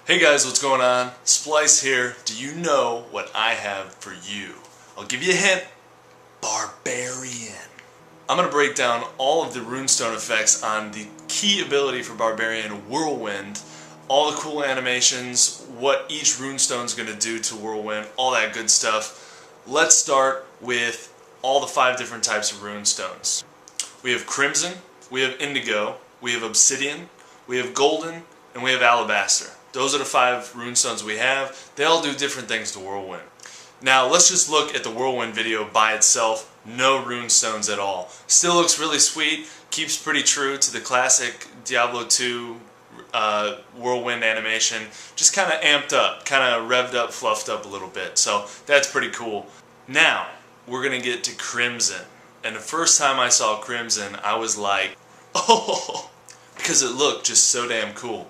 Hey guys, what's going on? Splice here. Do you know what I have for you? I'll give you a hint. Barbarian. I'm going to break down all of the runestone effects on the key ability for Barbarian, Whirlwind, all the cool animations, what each runestone is going to do to Whirlwind, all that good stuff. Let's start with all the 5 different types of runestones. We have Crimson, we have Indigo, we have Obsidian, we have Golden, and we have Alabaster. Those are the 5 runestones we have. They all do different things to Whirlwind. Now let's just look at the Whirlwind video by itself. No runestones at all. Still looks really sweet. Keeps pretty true to the classic Diablo 2 Whirlwind animation. Just kind of amped up, kind of revved up, fluffed up a little bit. So that's pretty cool. Now we're going to get to Crimson. And the first time I saw Crimson, I was like, oh, because it looked just so damn cool.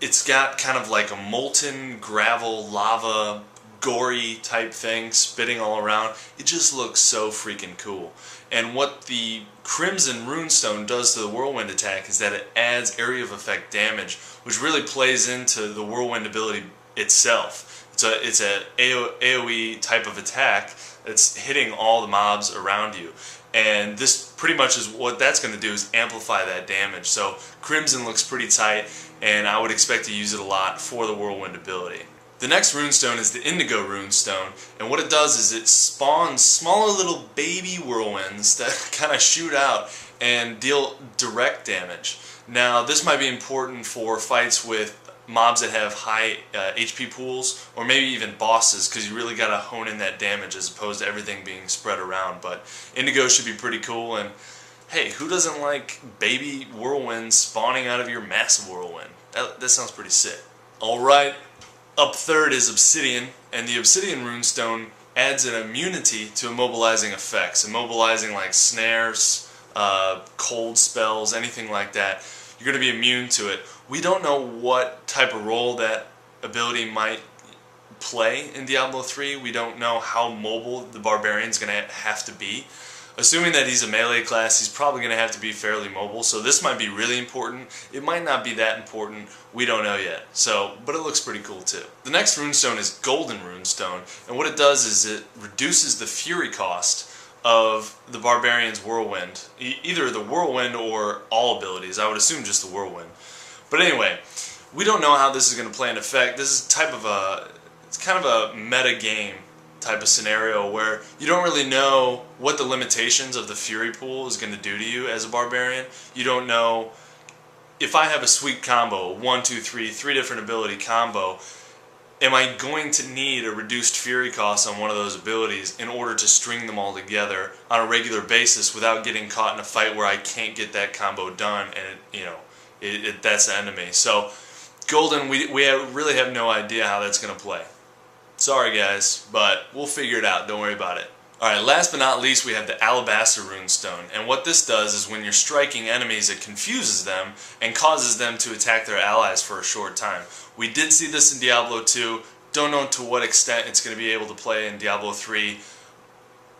It's got kind of like a molten gravel, lava, gory type thing spitting all around. It just looks so freaking cool. And what the Crimson Runestone does to the Whirlwind attack is that it adds area of effect damage, which really plays into the Whirlwind ability itself. It's a AoE type of attack that's hitting all the mobs around you. And this pretty much is what that's going to do, is amplify that damage. So Crimson looks pretty tight, and I would expect to use it a lot for the Whirlwind ability. The next runestone is the Indigo Runestone, and what it does is it spawns smaller little baby whirlwinds that kind of shoot out and deal direct damage. Now this might be important for fights with mobs that have high HP pools, or maybe even bosses, because you really got to hone in that damage as opposed to everything being spread around. But Indigo should be pretty cool, and hey, who doesn't like baby whirlwinds spawning out of your massive whirlwind? That sounds pretty sick. Alright, up third is Obsidian, and the Obsidian Runestone adds an immunity to immobilizing effects. Immobilizing like snares, cold spells, anything like that. You're going to be immune to it. We don't know what type of role that ability might play in Diablo 3. We don't know how mobile the Barbarian's going to have to be. Assuming that he's a melee class, he's probably going to have to be fairly mobile, so this might be really important. It might not be that important. We don't know yet. But it looks pretty cool too. The next runestone is Golden Runestone, and what it does is it reduces the fury cost of the Barbarian's Whirlwind. Either the Whirlwind or all abilities. I would assume just the Whirlwind. But anyway, we don't know how this is going to play in effect. This is it's kind of a meta game type of scenario where you don't really know what the limitations of the Fury pool is going to do to you as a Barbarian. You don't know if I have a sweet combo, 1, 2, 3, 3 different ability combo, am I going to need a reduced Fury cost on one of those abilities in order to string them all together on a regular basis without getting caught in a fight where I can't get that combo done and that's the end of me. So Golden, we really have no idea how that's going to play. Sorry guys, but we'll figure it out, don't worry about it. Alright, last but not least we have the Alabaster Runestone, and what this does is when you're striking enemies it confuses them and causes them to attack their allies for a short time. We did see this in Diablo 2, don't know to what extent it's going to be able to play in Diablo 3.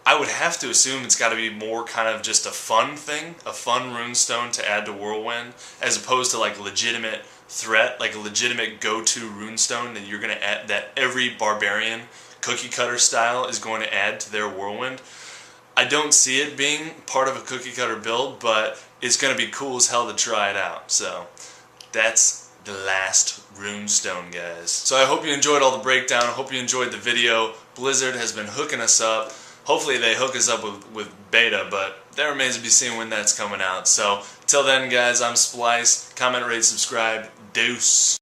I would have to assume it's got to be more kind of just a fun thing, a fun runestone to add to Whirlwind, as opposed to like legitimate threat, like a legitimate go-to runestone that you're going to add, that every Barbarian cookie cutter style is going to add to their Whirlwind. I don't see it being part of a cookie cutter build, but it's going to be cool as hell to try it out. So that's the last runestone, guys. So I hope you enjoyed all the breakdown. I hope you enjoyed the video. Blizzard has been hooking us up. Hopefully they hook us up with beta, but that remains to be seen when that's coming out. So, till then guys, I'm Splice. Comment, rate, subscribe. Deuce.